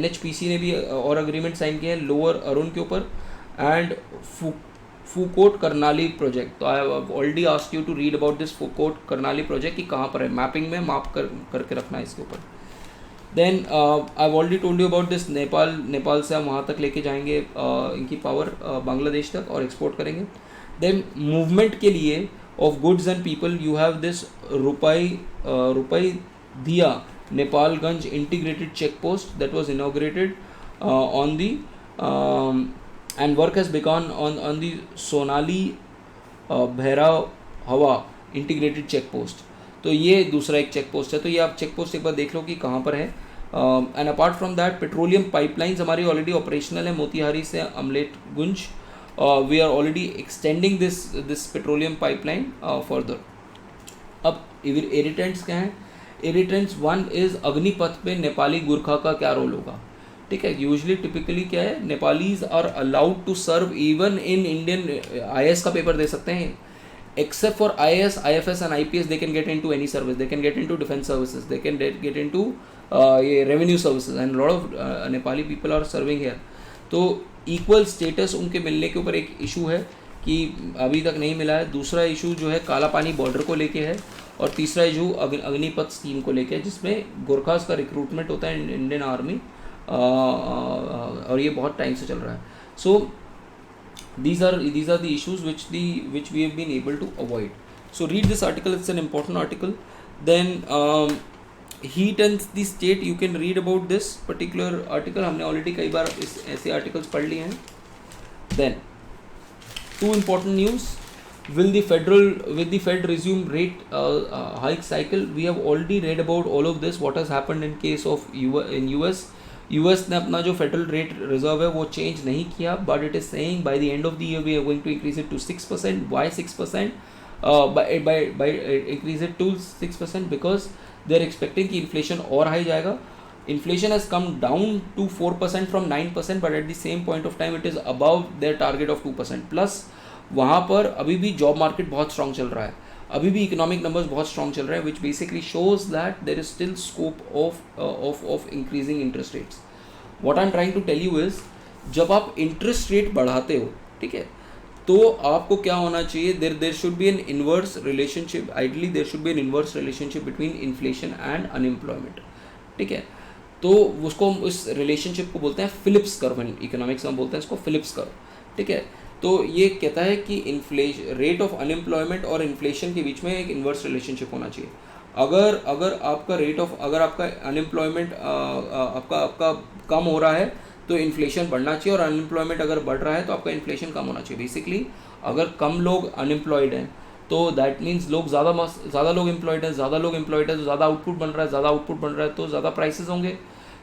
NHPC ने भी और अग्रीमेंट साइन किया है लोअर अरुण के ऊपर. And Phukot Karnali project. तो I have already asked you to read about this Phukot Karnali project कि कहाँ पर है. मैपिंग में माप करके रखना है इसके ऊपर. Then I have already told you about this Nepal से हम वहाँ तक लेके जाएंगे इनकी पावर बांग्लादेश तक और एक्सपोर्ट करेंगे. देन मूवमेंट के लिए of goods and people you have this Rupaidiha Nepalgunj integrated check post that was inaugurated on the and work has begun on the Sonali Bhairav Hawa integrated check post. तो ये दूसरा एक check post है. तो ये आप चेक पोस्ट एक बार देख लो कि कहाँ पर है. And apart from that petroleum pipelines हमारी ऑलरेडी ऑपरेशनल है मोतिहारी से Amlekhganj. We are already extending this petroleum pipeline further. अब इरिटेंट्स क्या हैं? इरिटेंट्स 1 इज़ अग्निपथ पे नेपाली गुरखा का क्या रोल होगा. ठीक है, यूजली टिपिकली क्या है, Nepalese are allowed to serve even in Indian. IAS का पेपर दे सकते हैं. एक्सेप्ट फॉर IAS, IFS एंड IPS they can get into any service. They can get into defence services, they can get into ये revenue services and lot of Nepali people are serving here. तो equal status उनके मिलने के ऊपर एक issue है कि अभी तक नहीं मिला है. दूसरा इशू जो है काला पानी बॉर्डर को लेके है. और तीसरा इशू अग्निपथ स्कीम को लेके है जिसमें गोरखास का रिक्रूटमेंट होता है इंडियन आर्मी और ये बहुत टाइम से चल रहा है. सो these are the issues which we have been able to avoid. So read this article, it's an important article. Then heat and the state, you can read about this particular article. हमने already कई बार ऐसे articles पढ़ लिए हैं. Then 2 important news. Will the Fed resume rate hike cycle? We have already read about all of this, what has happened in case of US. US ने अपना जो federal rate reserve है वो चेंज नहीं किया, but it is saying by the end of the year we are going to increase it to 6%. Why 6%? by increase it to 6% because they are expecting कि inflation और high जाएगा. inflation has come down to 4% from 9%, but at the same point of time it is above their target of 2%. Plus वहाँ पर अभी भी job market बहुत strong चल रहा है, अभी भी इकोनॉमिक नंबर्स बहुत स्ट्रॉन्ग चल रहे हैं, which basically shows that there is still scope of increasing interest rates. What I am trying to tell you is, जब आप इंटरेस्ट रेट बढ़ाते हो, ठीक है, तो आपको क्या होना चाहिए, there should be N inverse relationship, ideally there should be N inverse relationship between inflation and unemployment. ठीक है, तो उसको इस रिलेशनशिप को बोलते हैं फिलिप्स कर्व, इकोनॉमिक्स में बोलते हैं इसको फिलिप्स कर्व. ठीक है, तो ये कहता है कि इन्फ्लेशन, रेट ऑफ अनएम्प्लॉयमेंट और इन्फ्लेशन के बीच में एक इन्वर्स रिलेशनशिप होना चाहिए. अगर आपका रेट ऑफ, अगर आपका अनएम्प्लॉयमेंट आपका कम हो रहा है तो इन्फ्लेशन बढ़ना चाहिए, और अनएम्प्लॉयमेंट अगर बढ़ रहा है तो आपका इन्फ्लेशन कम होना चाहिए. बेसिकली अगर कम लोग अनएम्प्लॉयड हैं तो दैट मीन्स लोग ज़्यादा लोग एम्प्लॉयड हैं, ज़्यादा लोग एम्प्लॉयड है तो ज़्यादा आउटपुट बन रहा है, ज़्यादा आउटपुट बन रहा है तो ज़्यादा प्राइसेस होंगे.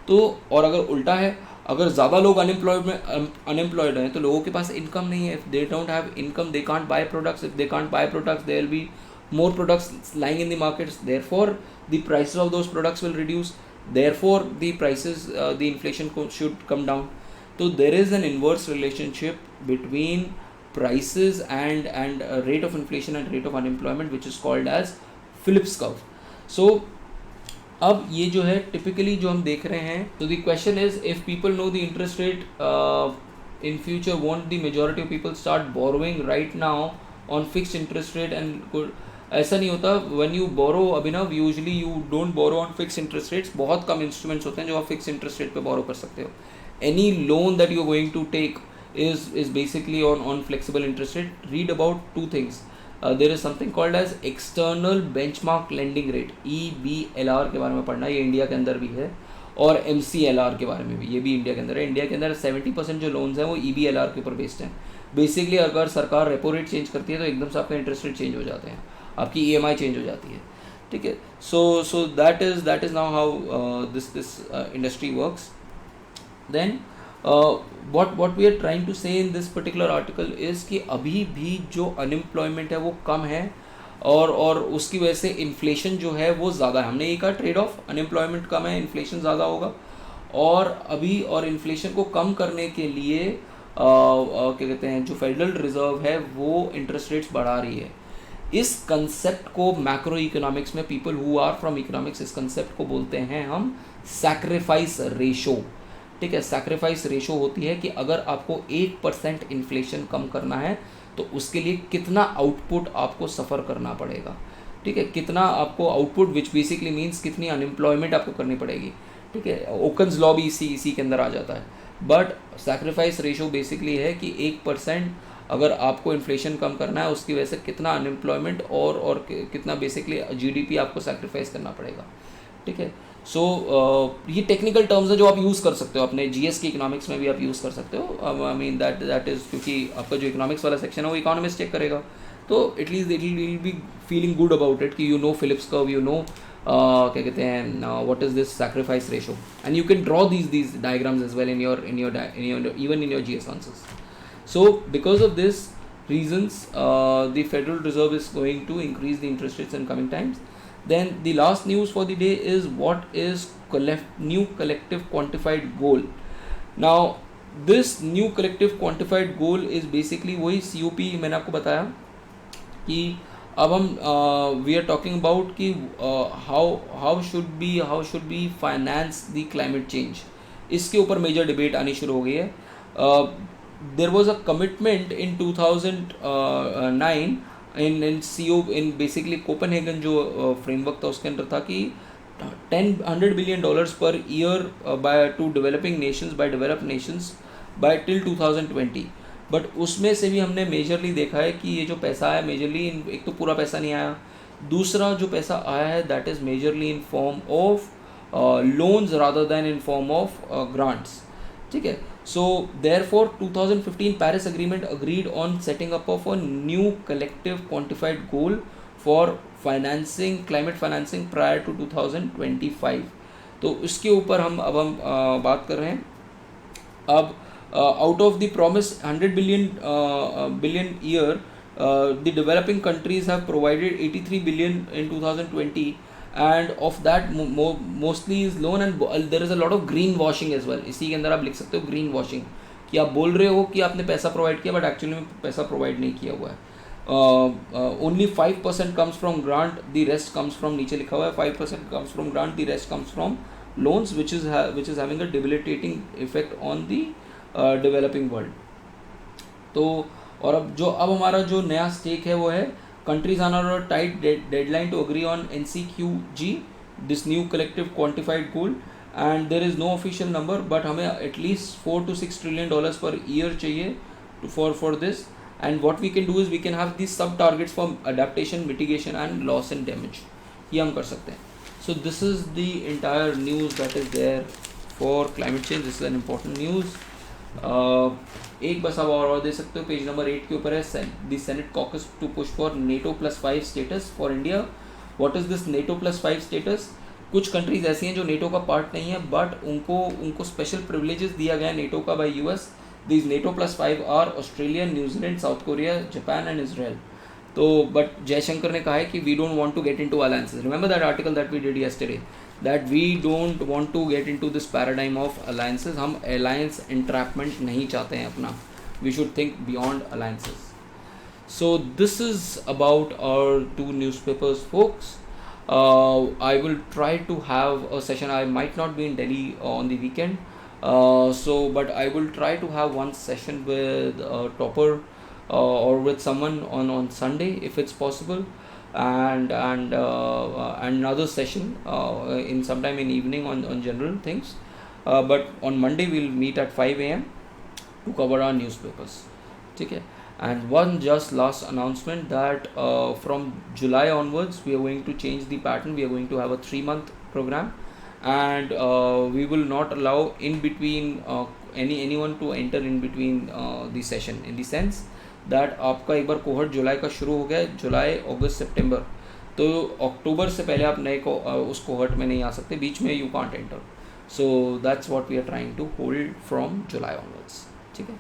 तो और अगर उल्टा है, अगर ज़्यादा लोग अनएम्प्लॉयड हैं तो लोगों के पास इनकम नहीं है. If they don't have income they can't buy products, if they can't buy products there will be more products lying in the markets, therefore the prices of those products will reduce, therefore the prices, the inflation should come down. So there is an inverse relationship between prices and rate of inflation and rate of unemployment, which is called as Phillips curve. So अब ये जो है typically जो हम देख रहे हैं, तो the question is, if people know the interest rate in future, won't the majority of people start borrowing right now on fixed interest rate and ऐसा नहीं होता. When you borrow, Abhinav, usually you don't borrow on fix interest rates. बहुत कम instruments होते हैं जो आप fix interest rate पे बोरो कर सकते हो. Any loan that you are going to take is basically on flexible interest rate. Read about two things. There is something called as external benchmark lending rate, EBLR के बारे में पढ़ना, ये India के अंदर भी है, और MCLR के बारे में भी, ये भी इंडिया के अंदर है. इंडिया के अंदर 70% जो लोन्स हैं वो EBLR के ऊपर बेस्ड हैं. बेसिकली अगर सरकार रेपो रेट चेंज करती है तो एकदम से आपका इंटरेस्ट रेट चेंज हो जाते हैं, आपकी EMI चेंज हो जाती है. ठीक है, so that is now how this industry works. Then what we are trying to say in this particular article is कि अभी भी जो अनएम्प्लॉयमेंट है वो कम है, और उसकी वजह से इन्फ्लेशन जो है वो ज़्यादा है. हमने ये कहा ट्रेड ऑफ, अनएम्प्लॉयमेंट कम है, इन्फ्लेशन ज़्यादा होगा, और इन्फ्लेशन को कम करने के लिए क्या कहते हैं, जो फेडरल रिजर्व है वो इंटरेस्ट रेट्स बढ़ा रही है. इस कंसेप्ट को मैक्रो इकोनॉमिक्स में, people who are from economics, इस कंसेप्ट को बोलते हैं हम सैक्रिफाइस रेशो. ठीक है, सैक्रिफाइस रेशो होती है कि अगर आपको 1% इन्फ्लेशन कम करना है तो उसके लिए कितना आउटपुट आपको सफ़र करना पड़ेगा. ठीक है, कितना आपको आउटपुट, विच बेसिकली मीन्स कितनी अनएम्प्लॉयमेंट आपको करनी पड़ेगी. ठीक है, ओकन्स लॉ भी इसी के अंदर आ जाता है. बट सैक्रिफाइस रेशो बेसिकली है कि 1% अगर आपको इन्फ्लेशन कम करना है उसकी वजह से कितना अनएम्प्लॉयमेंट और कितना बेसिकली GDP आपको सैक्रिफाइस करना पड़ेगा. ठीक है, सो ये टेक्निकल टर्म्स है जो आप यूज़ कर सकते हो, अपने GS के इकोनॉमिक्स में भी आप यूज़ कर सकते हो. आई मीन दैट इज़, क्योंकि आपका जो इकोनॉमिक्स वाला सेक्शन है वो इकोनॉमिस्ट चेक करेगा, तो at least it will be feeling good about it कि you know Phillips curve, you know क्या कहते हैं, what is this sacrifice ratio, and you can draw these diagrams as well in your even in your GS answers. So because of this reasons, the Federal Reserve is going to increase the interest rates in coming times. Then the last news for the day is what is new collective quantified goal. Now this new collective quantified goal is basically वही COP मैंने आपको बताया कि अब हम we are talking about कि how should we finance the climate change. इसके ऊपर मेजर डिबेट आनी शुरू हो गई है. There was a commitment in 2009 in basically Copenhagen जो framework था उसके अंदर था कि $100 billion per year to developing nations by developed nations by till 2020. But उसमें से भी हमने मेजरली देखा है कि ये जो पैसा आया मेजरली, एक तो पूरा पैसा नहीं आया, दूसरा जो पैसा आया है that is majorly in form of loans rather then in form of grants. ठीक है, so therefore 2015 Paris Agreement agreed on setting up of a new collective quantified goal for financing, climate financing prior to 2025. तो इसके ऊपर हम बात कर रहे हैं. अब out of the promised 100 billion year, the developing countries have provided 83 billion in 2020 and of that mostly is loan and there is a lot of greenwashing as well. इसी के अंदर आप लिख सकते हो ग्रीन वॉशिंग, कि आप बोल रहे हो कि आपने पैसा प्रोवाइड किया बट एक्चुअली में पैसा प्रोवाइड नहीं किया हुआ है. Only 5% comes from grant, the rest comes from, नीचे लिखा हुआ है 5% comes from grant, the rest comes from loans which is having a debilitating effect on the developing world. तो और अब हमारा जो नया स्टेक है वो है countries are on a tight deadline to agree on NCQG, this new collective quantified goal, and there is no official number but हमें at least $4 to $6 trillion per year चाहिए for this. And what we can do is we can have these sub targets for adaptation, mitigation and loss and damage. ये हम कर सकते हैं. So this is the entire news that is there for climate change. This is an important news. एक बस आप और दे सकते हो, पेज नंबर 8 के ऊपर है the Senate caucus to push for NATO +5 status for India. What is this NATO +5 status? कुछ कंट्रीज ऐसी हैं जो NATO का पार्ट नहीं है बट उनको स्पेशल प्रिविलेजेस दिया गया है NATO का by US. This NATO +5 are Australia, New Zealand, South Korea, Japan and Israel. तो बट जयशंकर ने कहा है कि we don't want to get into alliances. Remember that article that we did yesterday, that we don't want to get into this paradigm of alliances. हम alliance entrapment नहीं चाहते हैं अपना. We should think beyond alliances. So this is about our 2 newspapers, folks. I will try to have a session. I might not be in Delhi on the weekend, but I will try to have one session with Topper or with someone on Sunday if it's possible. And another session in sometime in evening on general things, but on Monday we'll meet at 5 a.m. to cover our newspapers. Okay. And one just last announcement that from July onwards we are going to change the pattern. We are going to have a 3-month program, and we will not allow in between anyone to enter in between the session, in the sense that आपका एक बार cohort जुलाई का शुरू हो गया, जुलाई अगस्त सितंबर, तो अक्टूबर से पहले आप नए उस कोहर्ट में नहीं आ सकते, बीच में you can't enter. So that's what we are trying to hold from July onwards. ठीक है.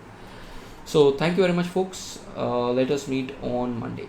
So thank you very much folks. Let us meet on Monday.